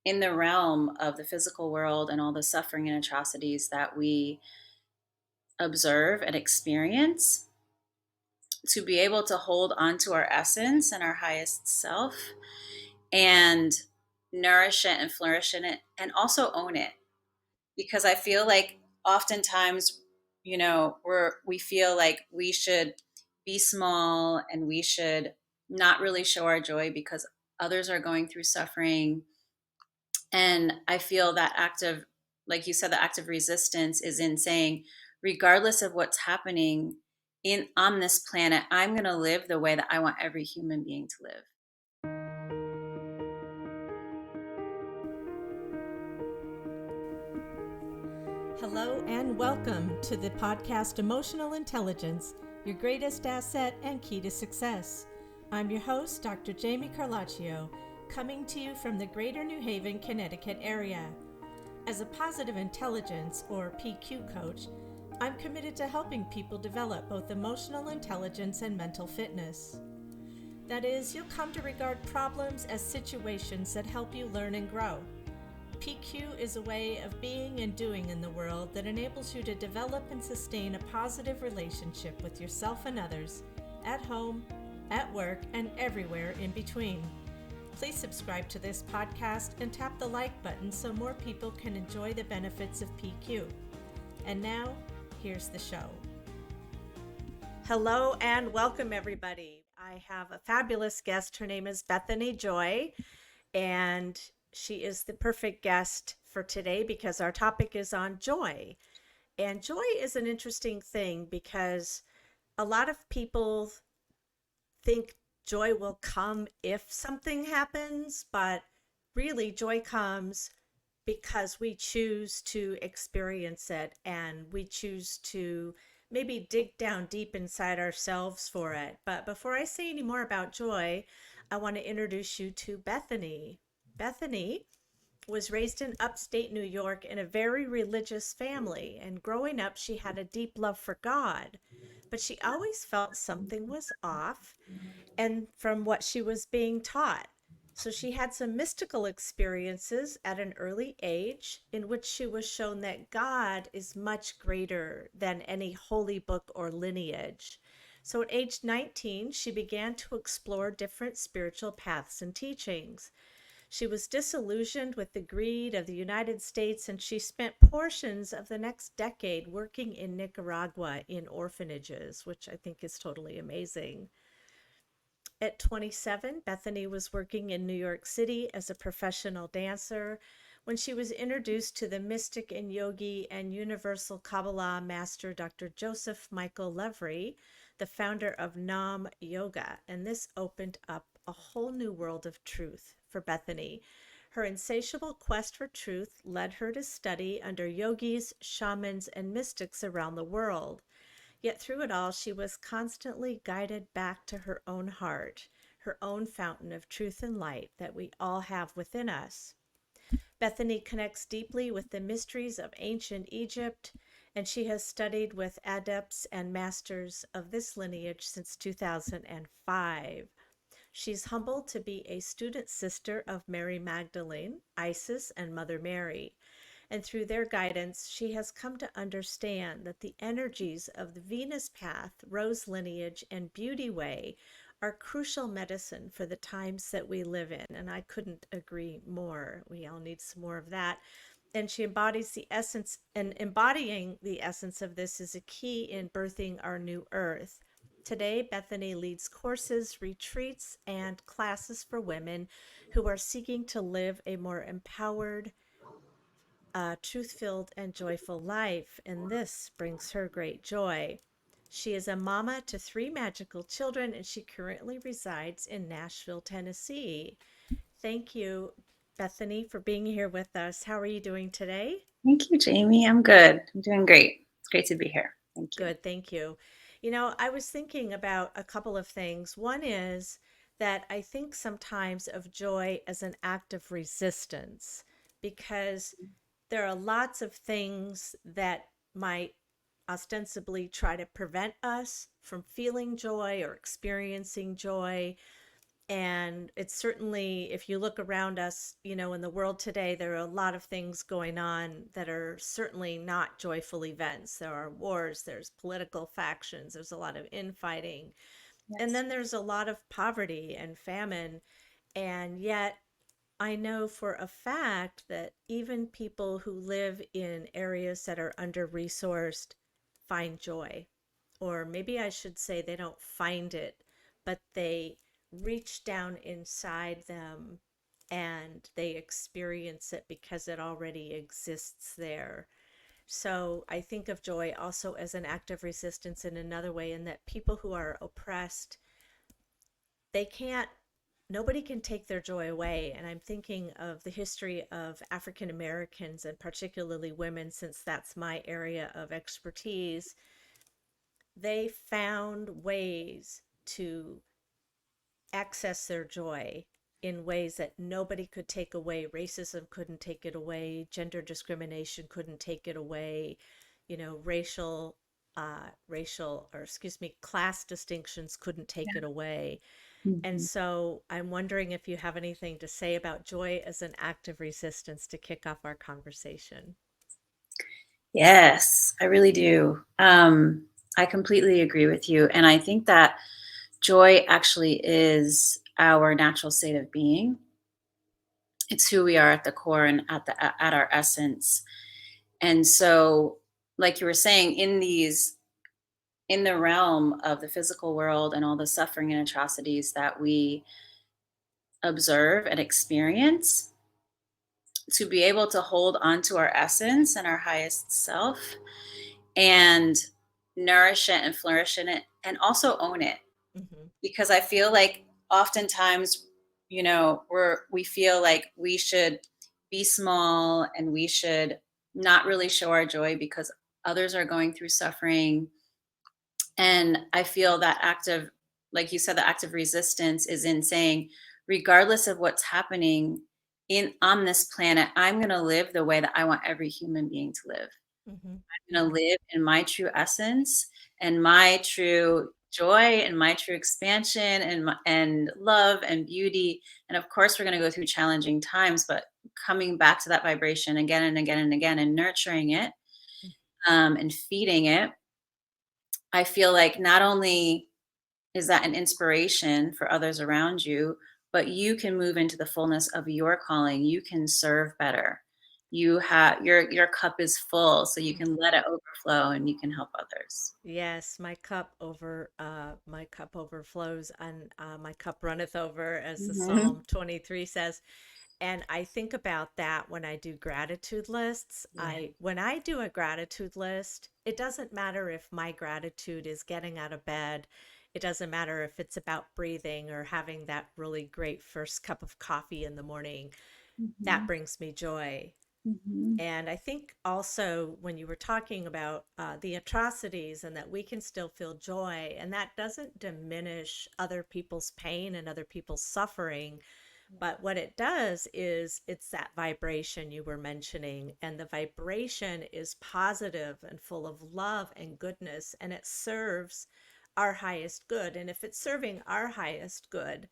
in the realm of the physical world and all the suffering and atrocities that we observe and experience, to be able to hold on to our essence and our highest self and nourish it and flourish in it and also own it. Because I feel like oftentimes, we feel like we should be small and we should not really show our joy because others are going through suffering. And I feel that like you said, the act of resistance is in saying, regardless of what's happening in on this planet, I'm going to live the way that I want every human being to live. Hello and welcome to the podcast Emotional Intelligence, your greatest asset and key to success. I'm your host, Dr. Jami Carlacio, coming to you from the Greater New Haven, Connecticut area. As a positive intelligence or PQ coach, I'm committed to helping people develop both emotional intelligence and mental fitness. That is, you'll come to regard problems as situations that help you learn and grow. PQ is a way of being and doing in the world that enables you to develop and sustain a positive relationship with yourself and others, at home, at work, and everywhere in between. Please subscribe to this podcast and tap the like button so more people can enjoy the benefits of PQ. And now, here's the show. Hello and welcome, everybody. I have a fabulous guest. Her name is Bethany Joy, and she is the perfect guest for today because our topic is on joy. And joy is an interesting thing because a lot of people think joy will come if something happens, but really joy comes because we choose to experience it and we choose to maybe dig down deep inside ourselves for it. But before I say any more about joy, I want to introduce you to Bethany. Bethany was raised in upstate New York in a very religious family, and growing up, she had a deep love for God, but she always felt something was off and from what she was being taught. So she had some mystical experiences at an early age in which she was shown that God is much greater than any holy book or lineage. So at age 19, she began to explore different spiritual paths and teachings. She was disillusioned with the greed of the United States, and she spent portions of the next decade working in Nicaragua in orphanages, which I think is totally amazing. At 27, Bethany was working in New York City as a professional dancer when she was introduced to the mystic and yogi and universal Kabbalah master Dr. Joseph Michael Levry, the founder of Nam Yoga, and this opened up a whole new world of truth for Bethany. Her insatiable quest for truth led her to study under yogis, shamans, and mystics around the world. Yet through it all, she was constantly guided back to her own heart, her own fountain of truth and light that we all have within us. Bethany connects deeply with the mysteries of ancient Egypt, and she has studied with adepts and masters of this lineage since 2005. She's humbled to be a student sister of Mary Magdalene, Isis, and Mother Mary. And through their guidance, she has come to understand that the energies of the Venus path, Rose lineage, and Beauty way are crucial medicine for the times that we live in. And I couldn't agree more. We all need some more of that. And she embodies the essence, and embodying the essence of this is a key in birthing our new earth. Today, Bethany leads courses, retreats, and classes for women who are seeking to live a more empowered, truth-filled, and joyful life, and this brings her great joy. She is a mama to 3 magical children, and she currently resides in Nashville, Tennessee. Thank you, Bethany, for being here with us. How are you doing today? Thank you, Jamie. I'm good. I'm doing great. It's great to be here. Thank you. Good, thank you. You know, I was thinking about a couple of things. One is that I think sometimes of joy as an act of resistance because there are lots of things that might ostensibly try to prevent us from feeling joy or experiencing joy. And it's certainly, if you look around us, in the world today, there are a lot of things going on that are certainly not joyful events. There are wars, there's political factions, there's a lot of infighting, and Yes. then there's a lot of poverty and famine. And yet, I know for a fact that even people who live in areas that are under resourced find joy. Or maybe I should say they don't find it, but they reach down inside them and they experience it because it already exists there. So I think of joy also as an act of resistance in another way, in that people who are oppressed, they can't, nobody can take their joy away. And I'm thinking of the history of African Americans and particularly women, since that's my area of expertise. They found ways to access their joy in ways that nobody could take away. Racism couldn't take it away, gender discrimination couldn't take it away, or excuse me, class distinctions couldn't take it away. And Mhm. so I'm wondering if you have anything to say about joy as an act of resistance to kick off our conversation. Yes, I really do. I completely agree with you. And I think that joy actually is our natural state of being. It's who we are at the core and at our essence. And so, like you were saying, in the realm of the physical world and all the suffering and atrocities that we observe and experience, to be able to hold on to our essence and our highest self and nourish it and flourish in it and also own it, Hmm. because I feel like oftentimes, we feel like we should be small and we should not really show our joy because others are going through suffering. And I feel that active, like you said, the active resistance is in saying, regardless of what's happening in on this planet, I'm going to live the way that I want every human being to live. Hmm. I'm going to Hmm. live in my true essence and my true joy and my true expansion and love and beauty. And of course, we're going to go through challenging times, but coming back to that vibration again and again and again and nurturing it, and feeding it, I feel like not only is that an inspiration for others around you, but you can move into the fullness of your calling. You can serve better. You have your cup is full, so you can let it overflow and you can help others. Yes, my cup overflows, and my cup runneth over, as the Mhm. Psalm 23 says. And I think about that when I do gratitude lists. Yeah. When I do a gratitude list, it doesn't matter if my gratitude is getting out of bed. It doesn't matter if it's about breathing or having that really great first cup of coffee in the morning. That Mhm. brings me joy. Mhm. And I think also when you were talking about the atrocities, and that we can still feel joy, and that doesn't diminish other people's pain and other people's suffering, but what it does is it's that vibration you were mentioning, and the vibration is positive and full of love and goodness, and it serves our highest good. And if it's serving our highest good,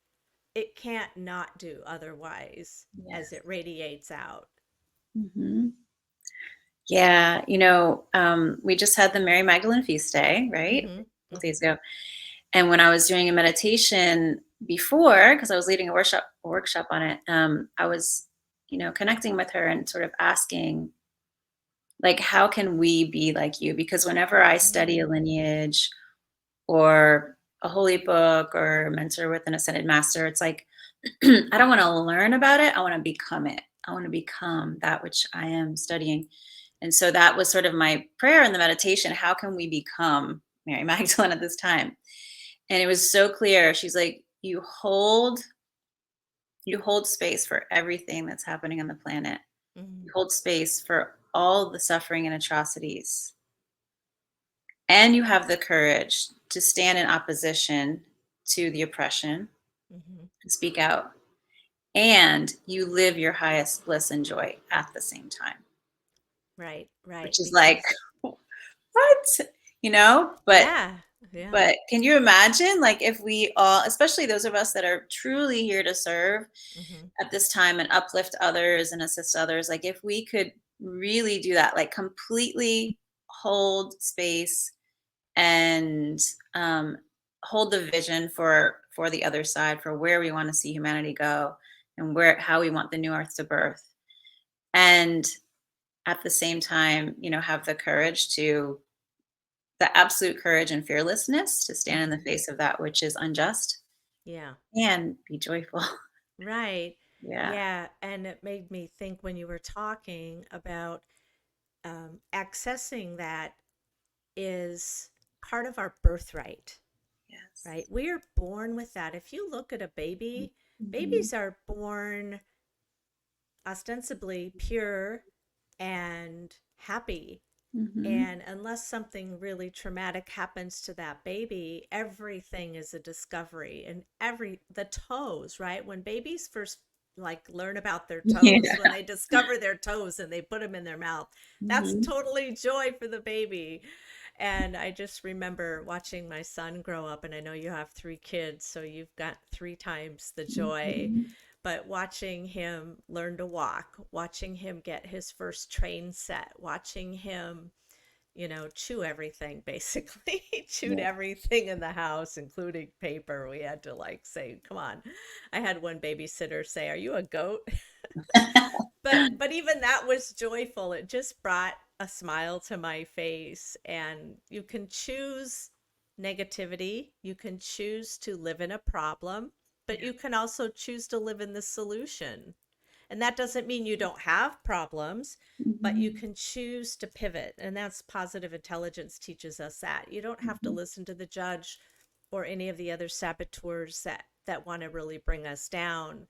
it can't not do otherwise as Yes. it radiates out. Mhm. Yeah, we just had the Mary Magdalene feast day, right? A Mm-hmm. couple Mm-hmm. days ago. And when I was doing a meditation before, because I was leading a workshop on it, I was, connecting with her and sort of asking, like, how can we be like you? Because whenever I study a lineage or a holy book or mentor with an ascended master, it's like I don't want to learn about it. I want to become it. I want to become that which I am studying. And so that was sort of my prayer in the meditation. How can we become Mary Magdalene at this time? And it was so clear. She's like, you hold space for everything that's happening on the planet. Mm-hmm. You hold space for all the suffering and atrocities. And you have the courage to stand in opposition to the oppression Mm-hmm. and speak out. And you live your highest bliss and joy at the same time, Right, right. which is like, Because, what? But yeah, Yeah. But can you imagine, like, if we all, especially those of us that are truly here to serve Hmm. at this time and uplift others and assist others, like, if we could really do that, like, completely hold space and um, hold the vision for the other side, for where we want to see humanity go and where how we want the new earth to birth, and at the same time, have the courage to the absolute courage and fearlessness to stand in the Hmm. face of that which is unjust Yeah. and be joyful. Right. Yeah. Yeah. And it made me think when you were talking about accessing that is part of our birthright, right? Yes. We are born with that. If you look at a baby, Mhm. babies are born ostensibly pure and happy. Mhm. And unless something really traumatic happens to that baby, everything is a discovery. And the toes, right? When babies first like learn about their toes, when Yeah. they discover their toes and they put them in their mouth, that's Mhm. totally joy for the baby. And I just remember watching my son grow up, and I know you have three kids, so you've got three times the joy. Mhm. But watching him learn to walk, watching him get his first train set, watching him, chew everything basically. He chewed Yeah. everything in the house, including paper. We had to like say, come on. I had one babysitter say, "Are you a goat?" But even that was joyful. It just brought a smile to my face. And you can choose negativity, you can choose to live in a problem, but Yeah. you can also choose to live in the solution. And that doesn't mean you don't have problems, but you Mhm. can choose to pivot. And that's positive intelligence teaches us that. You don't have to Mhm. listen to the judge or any of the other saboteurs that want to really bring us down.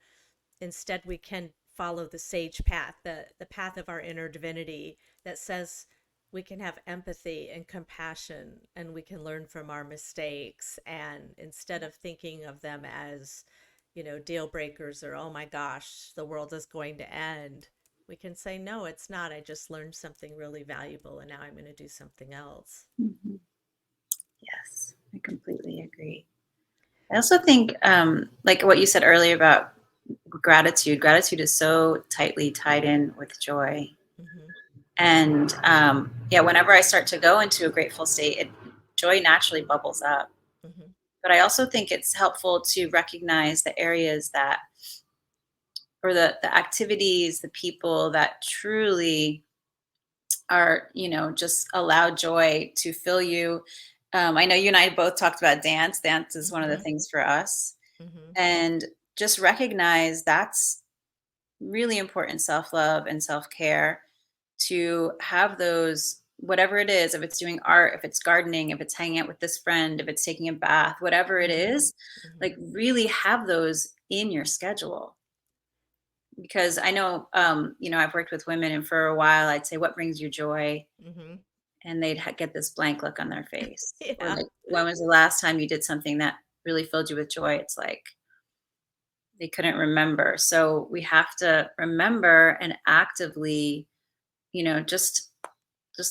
Instead, we can follow the sage path, the path of our inner divinity that says we can have empathy and compassion, and we can learn from our mistakes. And instead of thinking of them as, deal breakers or, oh my gosh, the world is going to end, we can say, no, it's not. I just learned something really valuable, and now I'm going to do something else. Mhm. Yes, I completely agree. I also think, like what you said earlier about gratitude. Gratitude is so tightly tied in with joy. Hmm. And yeah, whenever I start to go into a grateful state, joy naturally bubbles up. Hmm. But I also think it's helpful to recognize the areas that, or the activities, the people that truly are, just allow joy to fill you. I know you and I both talked about dance. Dance is one of the Hmm. things for us. Hmm. And just recognize that's really important self love and self care, to have those, whatever it is, if it's doing art, if it's gardening, if it's hanging out with this friend, if it's taking a bath, whatever it Hmm. is, like really have those in your schedule. Because I know, I've worked with women, and for a while I'd say, what brings you joy? Hmm. Hmm. And they'd get this blank look on their face. Or Yeah. like, when was the last time you did something that really filled you with joy? It's like they couldn't remember. So we have to remember and actively, just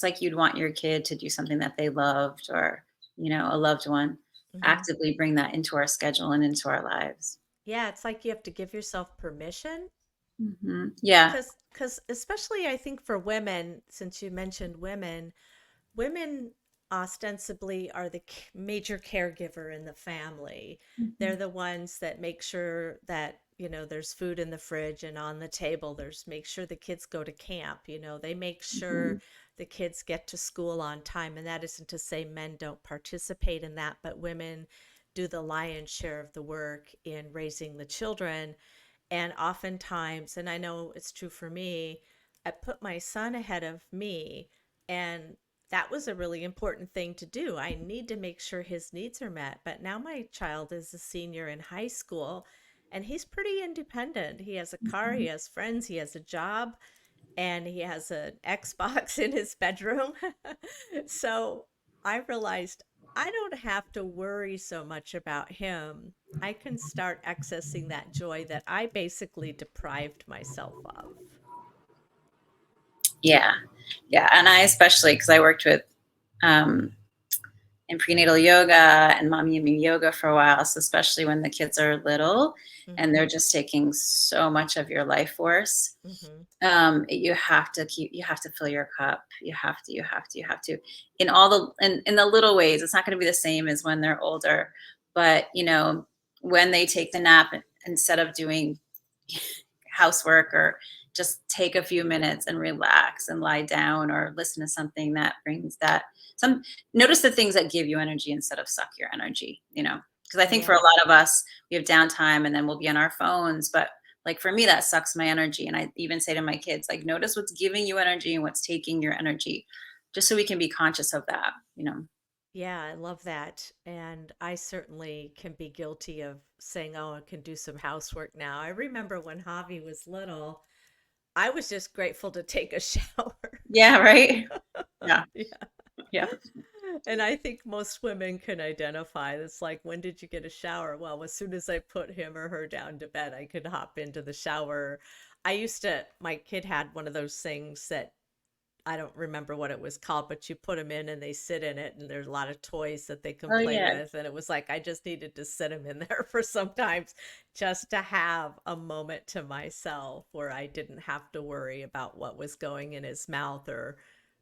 like you'd want your kid to do something that they loved, or, a loved one, Hmm. actively bring that into our schedule and into our lives. Yeah, it's like you have to give yourself permission. Yeah. Because especially I think for women, since you mentioned women, women ostensibly are the major caregiver in the family. They're Mhm. the ones that make sure that, there's food in the fridge and on the table. There's make sure the kids go to camp. They make sure Mhm. the kids get to school on time. And that isn't to say men don't participate in that, but women do the lion's share of the work in raising the children. And oftentimes, and I know it's true for me, I put my son ahead of me. And that was a really important thing to do. I need to make sure his needs are met. But now my child is a senior in high school, and he's pretty independent. He has a car, he Mhm. has friends, he has a job, and he has an Xbox in his bedroom. So I realized I don't have to worry so much about him. I can start accessing that joy that I basically deprived myself of. Yeah. Yeah. And I especially, because I worked with um, in prenatal yoga and mommy and me yoga for a while. So especially when the kids are little and Mm-hmm. they're just taking so much of your life force, Mm-hmm. you have to fill your cup. You have to, in all in the little ways. It's not going to be the same as when they're older, but when they take the nap, instead of doing housework, or just take a few minutes and relax and lie down, or listen to something that brings that some notice the things that give you energy instead of suck your energy, because I think for Yeah. a lot of us, we have downtime and then we'll be on our phones. But like for me, that sucks my energy. And I even say to my kids, like, notice what's giving you energy and what's taking your energy, just so we can be conscious of that. Yeah, I love that. And I certainly can be guilty of saying, oh, I can do some housework now. I remember when Javi was little, I was just grateful to take a shower. Yeah, right. Yeah, Yeah. yeah. And I think most women can identify. It's like, when did you get a shower? Well, as soon as I put him or her down to bed, I could hop into the shower. My kid had one of those things that I don't remember what it was called, but you put them in and they sit in it, and there's a lot of toys that they can Oh play yeah. with. And it was like, I just needed to sit him in there for sometimes just to have a moment to myself where I didn't have to worry about what was going in his mouth or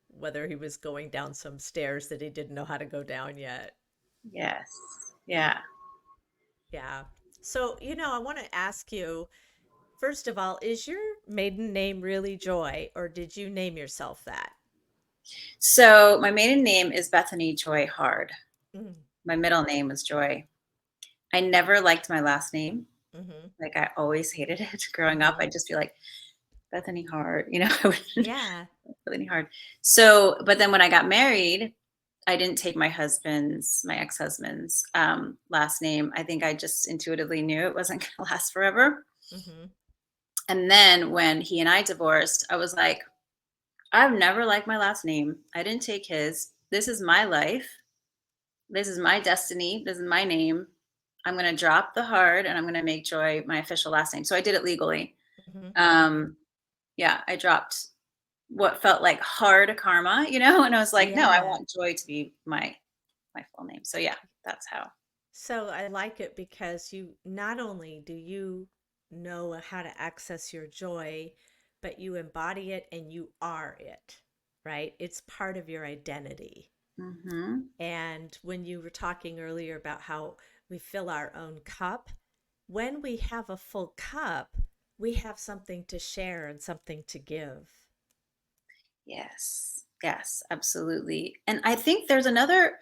whether he was going down some stairs that he didn't know how to go down yet. Yes. Yeah. Yeah. So, I want to ask you, first of all, is your maiden name really Joy, or did you name yourself that? So my maiden name is Bethany Joy Hard. Mm, My middle name was Joy. I never liked my last name. mm-hmm. Like, I always hated it. Growing up, Mm-hmm. I'd just be like, Bethany Hard, I wouldn't Yeah. Bethany Hard. So, but then when I got married, I didn't take my ex-husband's last name. I think I just intuitively knew it wasn't going to last forever. Mm-hmm. And then when he and I divorced, I was like, I've never liked my last name. I didn't take his. This is my life. This is my destiny. This is my name. I'm going to drop the hard and I'm going to make Joy my official last name. So I did it legally. Mm-hmm. Um, yeah, I dropped what felt like hard karma, and I was like, no, I Yeah. want Joy to be my full name. So yeah, that's how. So I like it because you not only do you know how to access your joy, but you embody it and you are it, right? It's part of your identity. Hmm. And when you were talking earlier about how we fill our own cup, when we have a full cup, we have something to share and something to give. Yes, yes, absolutely. And I think there's another,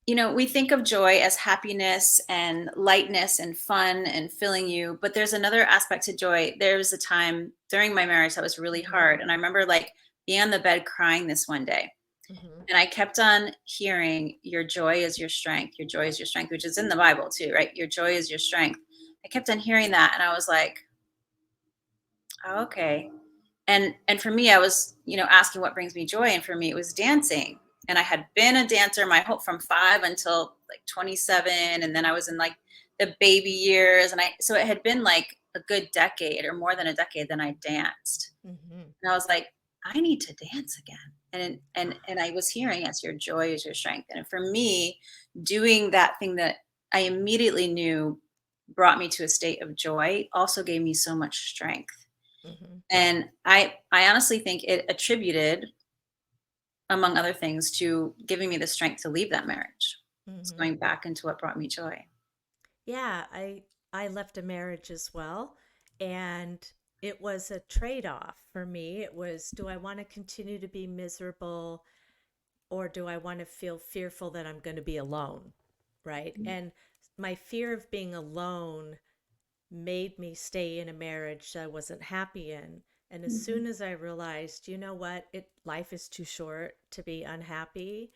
we think of joy as happiness and lightness and fun and filling you, but there's another aspect to joy. There was a time during my marriage that was really Hmm. hard. And I remember like being on the bed crying this one day. Hmm. And I kept on hearing, your joy is your strength. Your joy is your strength, which is in the Bible too, right? Your joy is your strength. I kept on hearing that. And I was like, oh, okay. And for me, I was, asking what brings me joy. And for me, it was dancing. And I had been a dancer my whole from 5 until like 27. And then I was in like the baby years. So it had been like a good decade or more than a decade. Then I danced. Hmm. And I was like, I need to dance again. And I was hearing, yes, your joy is your strength. And for me, doing that thing that I immediately knew brought me to a state of joy also gave me so much strength. Hmm. And I honestly think it attributed, among other things, to giving me the strength to leave that marriage. It's Hmm. going back into what brought me joy. Yeah, I left a marriage as well, and it was a trade-off for me. It was, do I want to continue to be miserable, or do I want to feel fearful that I'm going to be alone, right? And my fear of being alone made me stay in a marriage that I wasn't happy in. And as Mhm. soon as I realized, you know what, life is too short to be unhappy,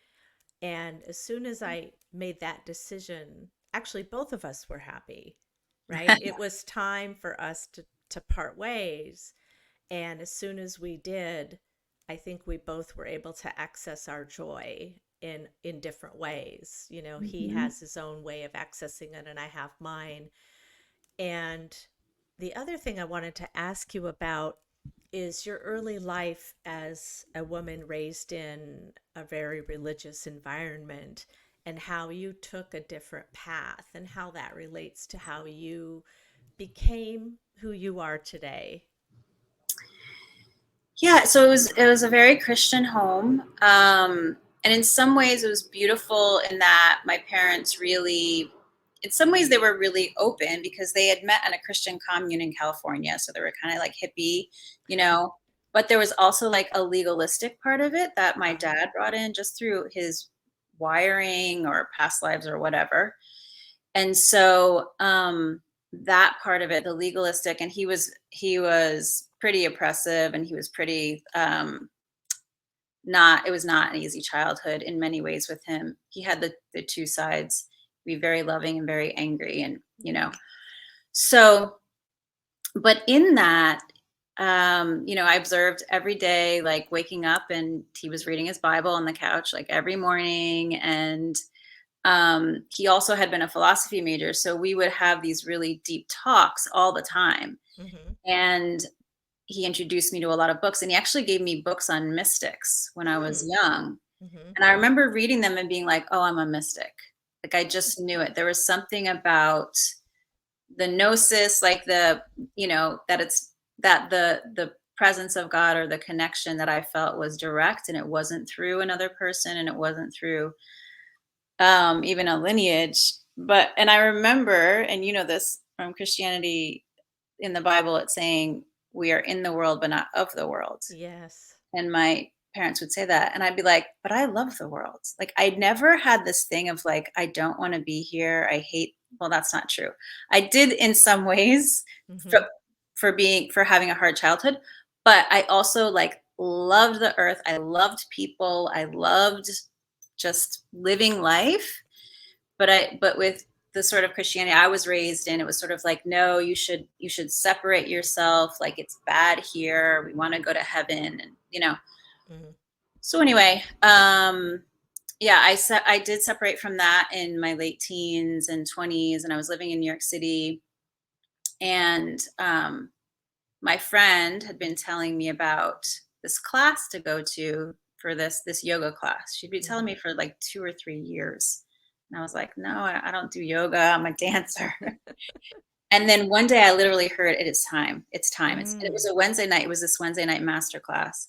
and as soon as I made that decision, actually, both of us were happy, right? It was time for us to part ways. And as soon as we did, I think we both were able to access our joy in different ways. He Mhm. has his own way of accessing it, and I have mine. And the other thing I wanted to ask you about, is your early life as a woman raised in a very religious environment and how you took a different path and how that relates to how you became who you are today. Yeah, so it was a very Christian home, and in some ways it was beautiful in that my parents really, in some ways they were really open because they had met in a Christian commune in California, so they were kind of like hippie, you know. But there was also like a legalistic part of it that my Ah, dad brought in just through his wiring or past lives or whatever. And so that part of it, the legalistic, and he was pretty oppressive, and he was pretty not, it was not an easy childhood in many ways with him. He had the two sides, be very loving and very angry, and so, but in that, I observed every day, like waking up and he was reading his Bible on the couch like every morning. And he also had been a philosophy major, so we would have these really deep talks all the time. mm-hmm. And he introduced me to a lot of books, and he actually gave me books on mystics when I was Mm, young. mm-hmm. And I remember reading them and being like, oh, I'm a mystic. Like I just knew it. There was something about the gnosis, like that it's that the presence of God or the connection that I felt was direct, and it wasn't through another person, and it wasn't through even a lineage. But and I remember, and you know this from Christianity, in the Bible, it's saying we are in the world but not of the world. Yes. And my parents would say that, and I'd be like, but I love the world. Like I never had this thing of like, I don't want to be here. I hate, well, that's not true. I did in some ways for, Mm-hmm. for having a hard childhood, but I also like loved the earth. I loved people. I loved just living life. But with the sort of Christianity I was raised in, it was sort of like, no, you should separate yourself. Like it's bad here. We want to go to heaven, and Mm-hmm. so anyway, yeah, I did separate from that in my late teens and 20s, and I was living in New York City. And my friend had been telling me about this class to go to, for this yoga class. She'd been telling Mm-hmm. me for like 2 or 3 years, and I was like, no, I don't do yoga. I'm a dancer. And then one day I literally heard, it is time. It's time. It was Mm, a Wednesday night. It was this Wednesday night master class.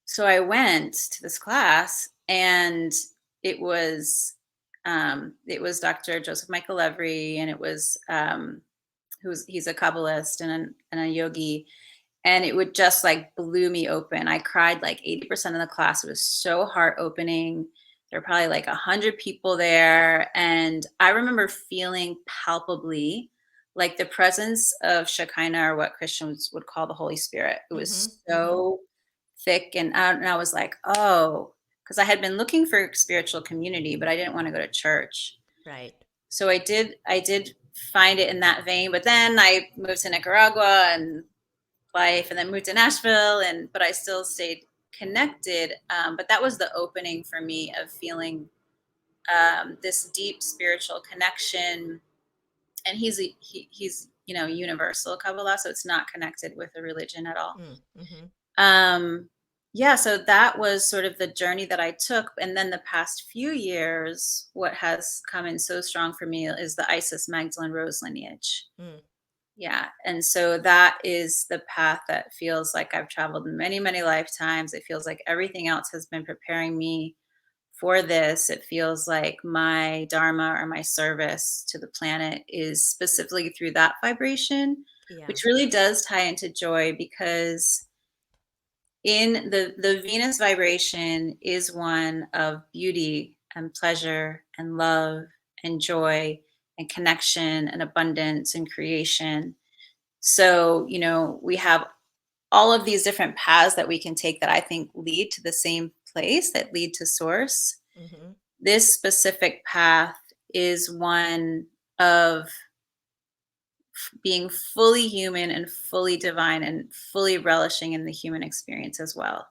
So I went to this class, and it was it was Dr. Joseph Michael Levry, and it was he's a Kabbalist and a yogi, and it would just like blew me open. I cried like 80% of the class. It was so heart opening. There were probably like 100 people there, and I remember feeling palpably like the presence of Shekinah, or what Christians would call the Holy Spirit. It mm-hmm. was Mm-hmm. so thick, and I was like, oh, because I had been looking for spiritual community, but I didn't want to go to church. Right. So I did find it in that vein, but then I moved to Nicaragua and life, and then moved to Nashville, and but I still stayed connected. But that was the opening for me of feeling this deep spiritual connection. And he's universal Kabbalah, so it's not connected with a religion at all. Mm, mm-hmm. Um, yeah, so that was sort of the journey that I took. And then the past few years, what has come in so strong for me is the Isis Magdalene Rose lineage. Mm, Yeah. And so that is the path that feels like I've traveled many, many lifetimes. It feels like everything else has been preparing me for this. It feels like my dharma or my service to the planet is specifically through that vibration, yeah. which really does tie into joy, because in the Venus vibration is one of beauty and pleasure and love and joy and connection and abundance and creation. So, we have all of these different paths that we can take that I think lead to the same place, that lead to source. Mm-hmm. This specific path is one of being fully human and fully divine and fully relishing in the human experience as well.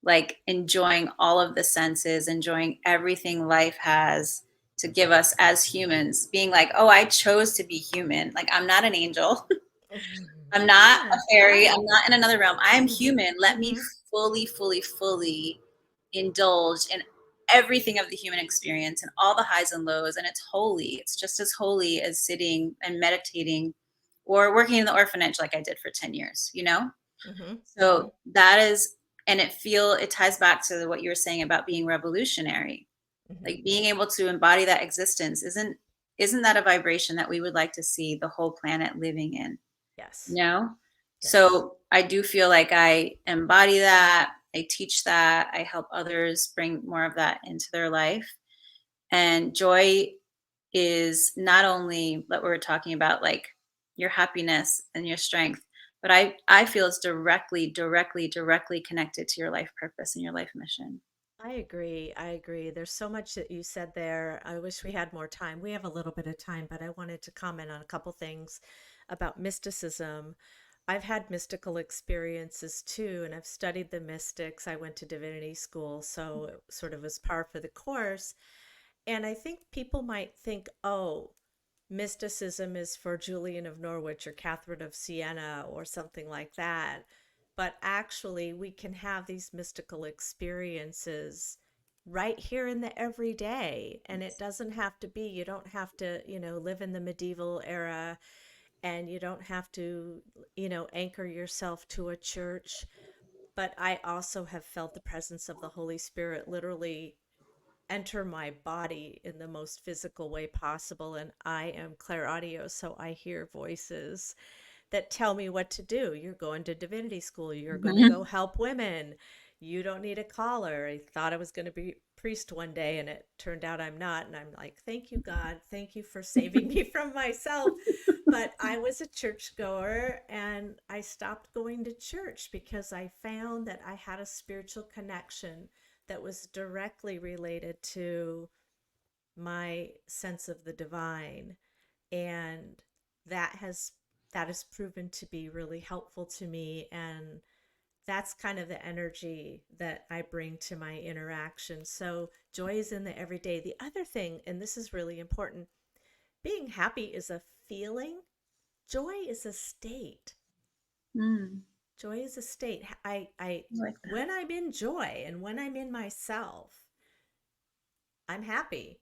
Like enjoying all of the senses, enjoying everything life has to give us as humans, being like, oh, I chose to be human. Like I'm not an angel. I'm not a Yeah, fairy. right. I'm not in another realm. I am Mhm. human. Let me Mhm. fully, fully, fully indulge in everything of the human experience and all the highs and lows. And it's holy. It's just as holy as sitting and meditating or working in the orphanage like I did for 10 years, you know? Mhm. So Mhm. that is, and it ties back to what you were saying about being revolutionary. Mhm. Like being able to embody that existence isn't that a vibration that we would like to see the whole planet living in? Yes. No. Yes. So I do feel like I embody that. I teach that. I help others bring more of that into their life. And joy is not only what we were talking about, like your happiness and your strength, but I feel it's directly, directly, directly connected to your life purpose and your life mission. I agree. I agree. There's so much that you said there. I wish we had more time. We have a little bit of time, but I wanted to comment on a couple things about mysticism. I've had mystical experiences too, and I've studied the mystics. I went to divinity school, so it sort of was par for the course. And I think people might think, oh, mysticism is for Julian of Norwich or Catherine of Siena or something like that. But actually, we can have these mystical experiences right here in the everyday. And it doesn't have to be, you don't have to, live in the medieval era, and you don't have to, anchor yourself to a church. But I also have felt the presence of the Holy Spirit literally enter my body in the most physical way possible. And I am clairaudio, so I hear voices that tell me what to do. You're going to divinity school. You're going to go Mhm. help women. You don't need a collar. I thought I was going to be a priest one day, and it turned out I'm not. And I'm like, thank you, God. Thank you for saving me from myself. But I was a churchgoer, and I stopped going to church because I found that I had a spiritual connection that was directly related to my sense of the divine. And that has that has proven to be really helpful to me, and that's kind of the energy that I bring to my interaction. So joy is in the everyday. The other thing, and this is really important, being happy is a feeling. Joy is a state. Mm, Joy is a state. I I like that. when I'm in joy and when I'm in myself, I'm happy.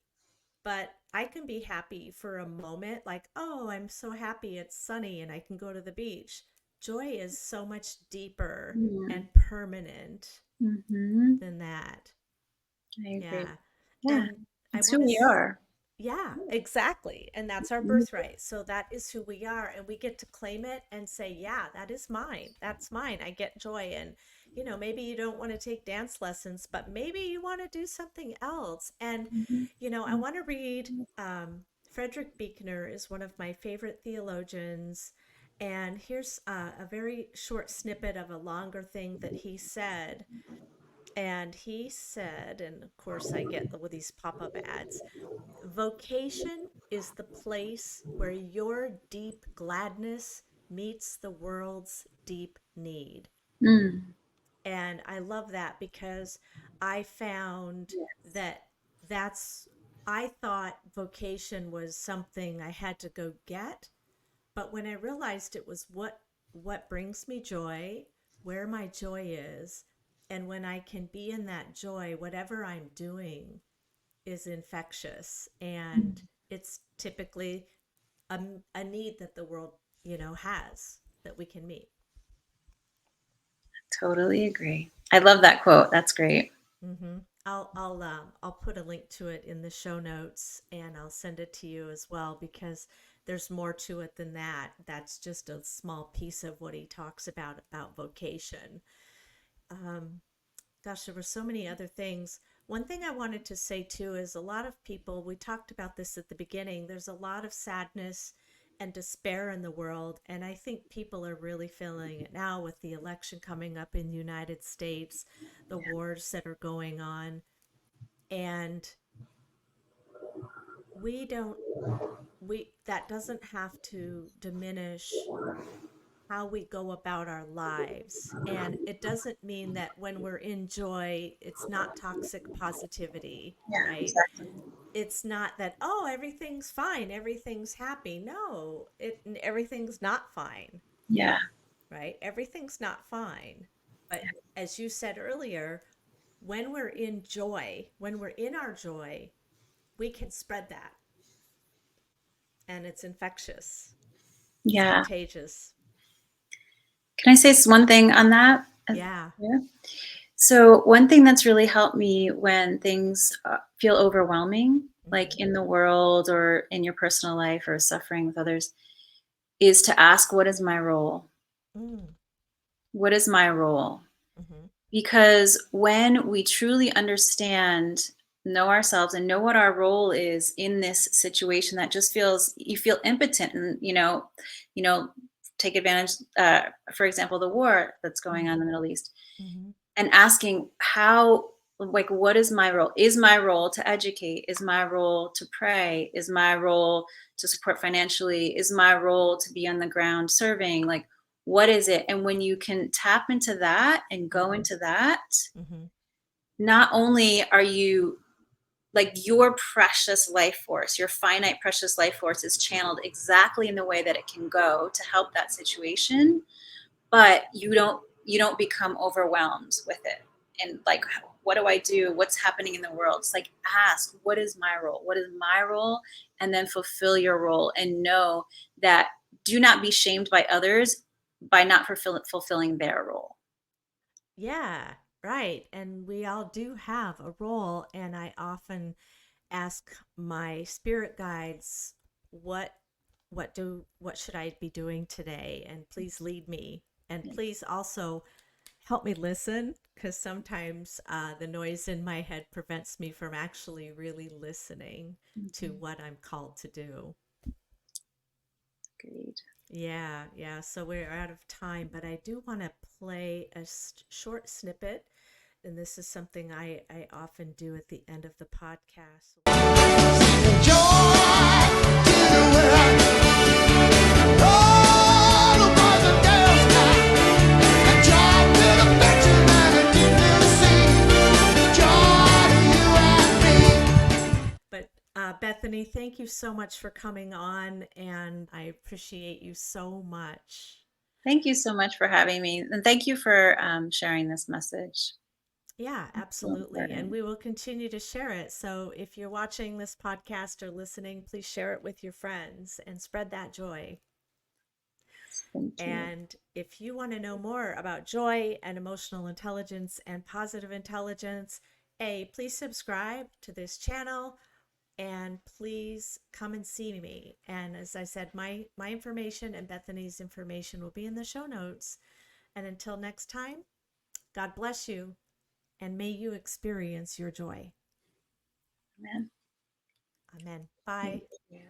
But I can be happy for a moment, like, oh, I'm so happy it's sunny and I can go to the beach. Joy is so much deeper Mm, and permanent mhm. than that. I agree. Yeah. Yeah, And I it's want who to, we are. yeah, exactly. And that's our Mhm. birthright. So that is who we are. And we get to claim it and say, yeah, that is mine. That's mine. I get joy. And, maybe you don't want to take dance lessons, but maybe you want to do something else. And, Mhm. I want to read Frederick Buechner is one of my favorite theologians. And here's a very short snippet of a longer thing that he said. And he said, and of course, I get with these pop up ads, vocation is the place where your deep gladness meets the world's deep need. Mm, And I love that because I found yes. that that's, I thought vocation was something I had to go get. But when I realized it was what brings me joy, where my joy is, and when I can be in that joy, whatever I'm doing is infectious, and it's typically a need that the world has that we can meet. Totally agree. I love that quote. That's great. I'll put a link to it in the show notes, and I'll send it to you as well, because there's more to it than that. That's just a small piece of what he talks about vocation. um, Gosh, there were so many other things. One thing I wanted to say too is a lot of people, we talked about this at the beginning, there's a lot of sadness and despair in the world. And I think people are really feeling it now with the election coming up in the United States, the wars that are going on. And we don't, that doesn't have to diminish how we go about our lives. And it doesn't mean that when we're in joy, it's not toxic positivity, Yeah, right? exactly. It's not that, oh, everything's fine, everything's happy. No, everything's not fine. Yeah. right? Everything's not fine. But as you said earlier, when we're in joy, when we're in our joy, we can spread that, and it's infectious, it's Yeah. contagious. Can I say one thing on that? Yeah. Yeah. So, one thing that's really helped me when things feel overwhelming, like Mm-hmm. in the world or in your personal life or suffering with others, is to ask, what is my role? Mm. What is my role? Mm-hmm. Because when we truly understand, know ourselves, and know what our role is in this situation that just feels, you feel impotent, and you know, take advantage. For example, the war that's going on in Mm-hmm. the Middle East, Mm-hmm. and asking how, like, what is my role? Is my role to educate? Is my role to pray? Is my role to support financially? Is my role to be on the ground serving? Like, what is it? And when you can tap into that and go Mm-hmm. into that, Mm-hmm. not only are you, like, your precious life force, your finite precious life force is channeled exactly in the way that it can go to help that situation, but you don't become overwhelmed with it, and like, what do I do, what's happening in the world? It's like, ask, what is my role, what is my role, and then fulfill your role, and know that, do not be shamed by others by not fulfilling their role. Yeah, right. And we all do have a role. And I often ask my spirit guides, what what should I be doing today? And please lead me. And Yeah. please also help me listen, because sometimes the noise in my head prevents me from actually really listening to Mhm. what I'm called to do. Agreed. Yeah, yeah. So we're out of time, but I do want to play a short snippet. And this is something I often do at the end of the podcast. But Bethany, thank you so much for coming on, and I appreciate you so much. Thank you so much for having me, and thank you for sharing this message. Yeah, It's so absolutely. And important. we will continue to share it. So if you're watching this podcast or listening, please share it with your friends and spread that joy. Thank you. And if you want to know more about joy and emotional intelligence and positive intelligence, please subscribe to this channel, and please come and see me. And as I said, my information and Bethany's information will be in the show notes. And until next time, God bless you, and may you experience your joy. Amen. Amen. Thank Bye. you.